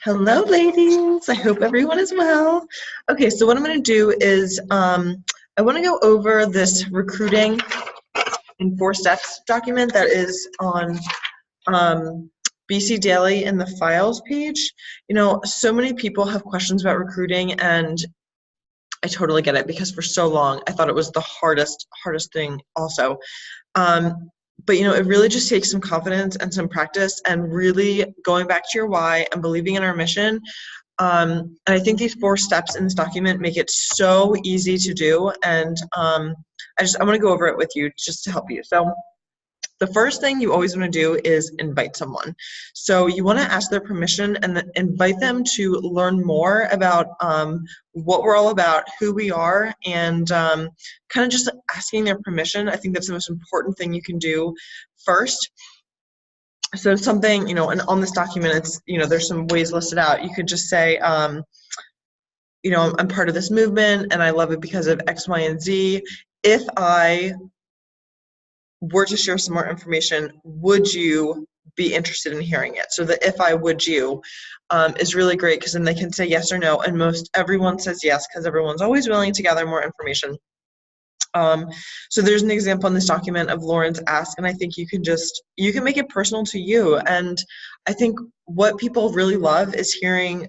Hello, ladies. I hope everyone is well. Okay, so what I'm going to do is I want to go over this recruiting in 4 steps document that is on BC Daily in the files page. You know, so many people have questions about recruiting, and I totally get it because for so long I thought it was the hardest thing also. But you know, it really just takes some confidence and some practice and really going back to your why and believing in our mission. And I think these 4 steps in this document make it so easy to do. And I want to go over it with you just to help you. So the first thing you always want to do is invite someone. So you want to ask their permission and invite them to learn more about what we're all about, who we are, and kind of just asking their permission. I think that's the most important thing you can do first. So something, you know, and on this document, it's, you know, there's some ways listed out. You could just say, you know, I'm part of this movement and I love it because of X, Y, and Z. If I were to share some more information, would you be interested in hearing it? So the if I would you is really great because then they can say yes or no, and most everyone says yes because everyone's always willing to gather more information. So there's an example in this document of Lauren's ask, and I think you can make it personal to you. And I think what people really love is hearing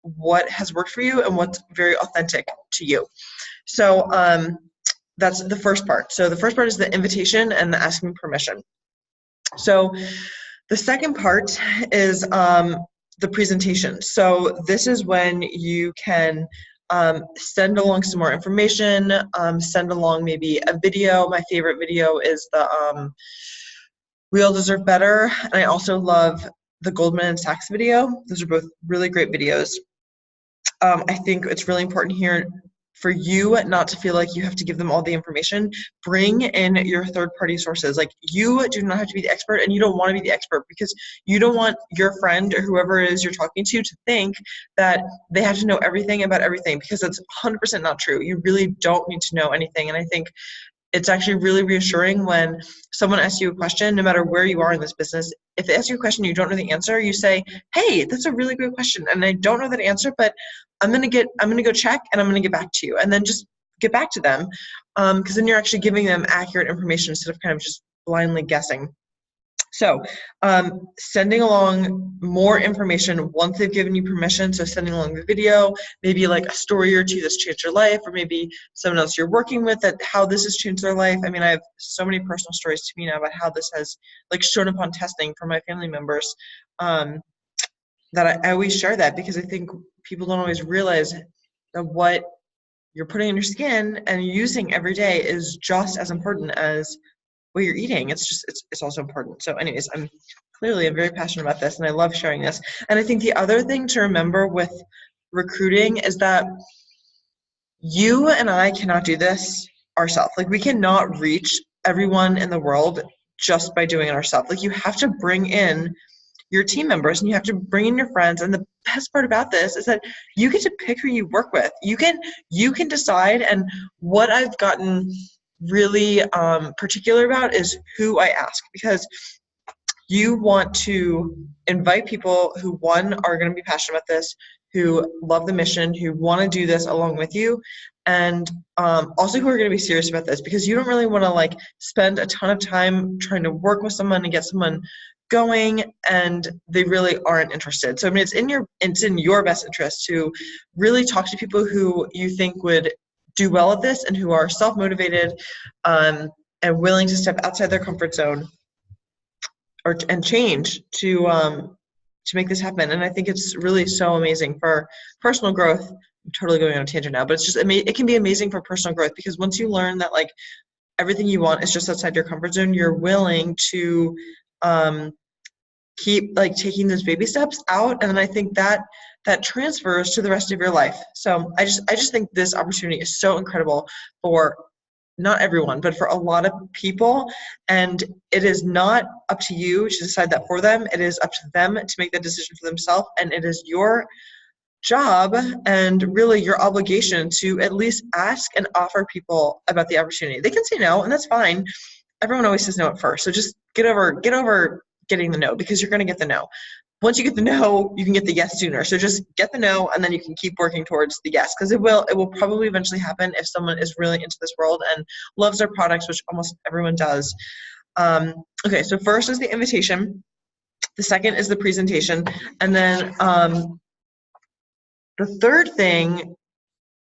what has worked for you and what's very authentic to you. So that's the first part. So the first part is the invitation and the asking permission. So the second part is the presentation. So this is when you can send along some more information, send along maybe a video. My favorite video is the We All Deserve Better. And I also love the Goldman and Sachs video. Those are both really great videos. I think it's really important here for you not to feel like you have to give them all the information. Bring in your third-party sources. Like, you do not have to be the expert, and you don't want to be the expert because you don't want your friend or whoever it is you're talking to think that they have to know everything about everything, because that's 100% not true. You really don't need to know anything. And I think it's actually really reassuring when someone asks you a question, no matter where you are in this business. If they ask you a question you don't know the answer, you say, hey, that's a really good question, and I don't know that answer, but I'm gonna go check and I'm gonna get back to you, and then just get back to them, because then you're actually giving them accurate information instead of kind of just blindly guessing. So sending along more information once they've given you permission. So sending along the video, maybe like a story or two that's changed your life, or maybe someone else you're working with, that how this has changed their life. I mean, I have so many personal stories to me now about how this has like shown up on testing for my family members, that I always share that, because I think people don't always realize that what you're putting in your skin and using every day is just as important as what you're eating. It's also important. So anyways, I'm very passionate about this, and I love sharing this. And I think the other thing to remember with recruiting is that you and I cannot do this ourselves. Like, we cannot reach everyone in the world just by doing it ourselves. Like, you have to bring in your team members and you have to bring in your friends. And the best part about this is that you get to pick who you work with. You can decide. And what I've gotten really particular about is who I ask, because you want to invite people who, one, are going to be passionate about this, who love the mission, who want to do this along with you, and also who are going to be serious about this, because you don't really want to like spend a ton of time trying to work with someone and get someone going and they really aren't interested. So I mean, it's in your best interest to really talk to people who you think would do well at this and who are self-motivated and willing to step outside their comfort zone and change to make this happen. And I think it's really so amazing for personal growth. I'm totally going on a tangent now, but it's just it can be amazing for personal growth, because once you learn that like everything you want is just outside your comfort zone, you're willing to keep like taking those baby steps out, and then I think that transfers to the rest of your life. So I just think this opportunity is so incredible for not everyone, but for a lot of people, and it is not up to you to decide that for them. It is up to them to make that decision for themselves, and it is your job and really your obligation to at least ask and offer people about the opportunity. They can say no, and that's fine. Everyone always says no at first, so just get over getting the no, because you're going to get the no. once you get the no, you can get the yes sooner. So just get the no, and then you can keep working towards the yes, because it will probably eventually happen if someone is really into this world and loves their products, which almost everyone does. Okay, so first is the invitation. The second is the presentation. And then the third thing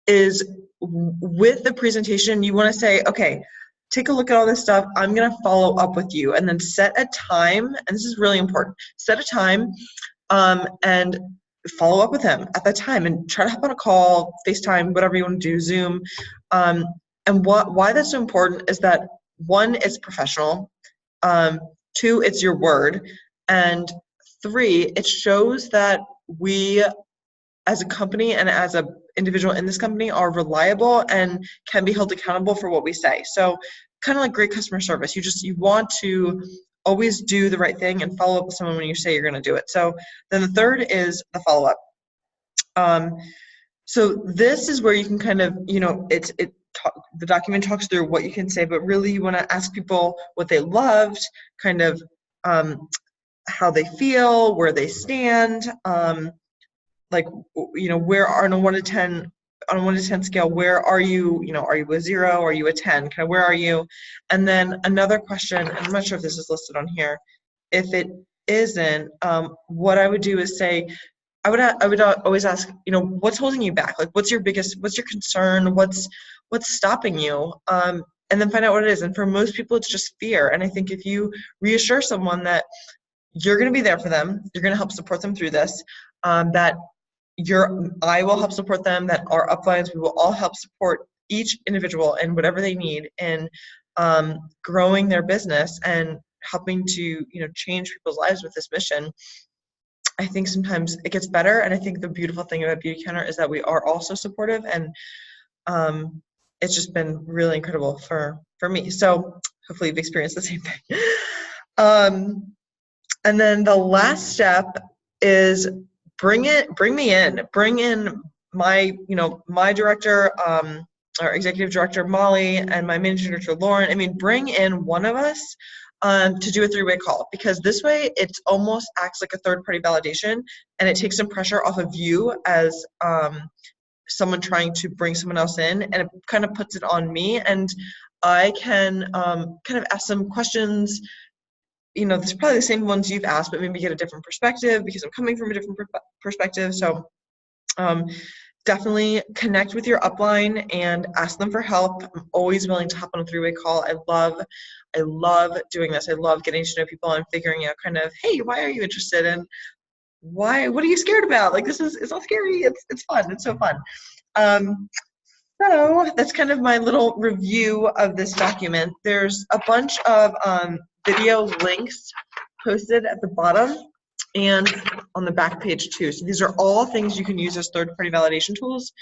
is with the presentation, you want to say, okay, take a look at all this stuff. I'm going to follow up with you, and then set a time. And this is really important. Set a time and follow up with him at that time, and try to hop on a call, FaceTime, whatever you want to do, Zoom. And why that's so important is that, one, it's professional. Two, it's your word. And three, it shows that we as a company and as an individual in this company are reliable and can be held accountable for what we say. So kind of like great customer service. You want to always do the right thing and follow up with someone when you say you're going to do it. So then the third is the follow-up. So this is where you can kind of, the document talks through what you can say, but really you want to ask people what they loved, kind of how they feel, where they stand, where on a 1 to 10, on a 1 to 10 scale, where are you? Are you a 0? Are you a 10? Kind of where are you? And then another question, and I'm not sure if this is listed on here. If it isn't, what I would do is say, I would always ask, what's holding you back? Like, what's your concern? What's stopping you? And then find out what it is. And for most people, it's just fear. And I think if you reassure someone that you're going to be there for them, you're going to help support them through this, that I will help support them, that our uplines, we will all help support each individual in whatever they need in growing their business and helping to, change people's lives with this mission. I think sometimes it gets better, and I think the beautiful thing about Beautycounter is that we are also supportive, and it's just been really incredible for me. So hopefully you've experienced the same thing. And then the last step is bring me in. Bring in my director, our executive director, Molly, and my managing director, Lauren. I mean, bring in one of us to do a 3-way call, because this way it almost acts like a third-party validation, and it takes some pressure off of you as someone trying to bring someone else in, and it kind of puts it on me, and I can kind of ask some questions. There's probably the same ones you've asked, but maybe get a different perspective because I'm coming from a different perspective. So definitely connect with your upline and ask them for help. I'm always willing to hop on a 3-way call. I love doing this. I love getting to know people and figuring out kind of, hey, why are you interested in? What are you scared about? Like, it's not scary. It's fun. It's so fun. So that's kind of my little review of this document. There's a bunch of video links posted at the bottom and on the back page too. So these are all things you can use as third-party validation tools.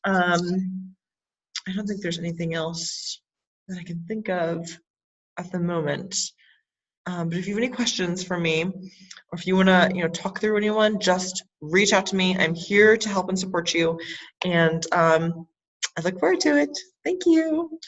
I don't think there's anything else that I can think of at the moment. But if you have any questions for me, or if you want to, talk through anyone, just reach out to me. I'm here to help and support you, and I look forward to it. Thank you.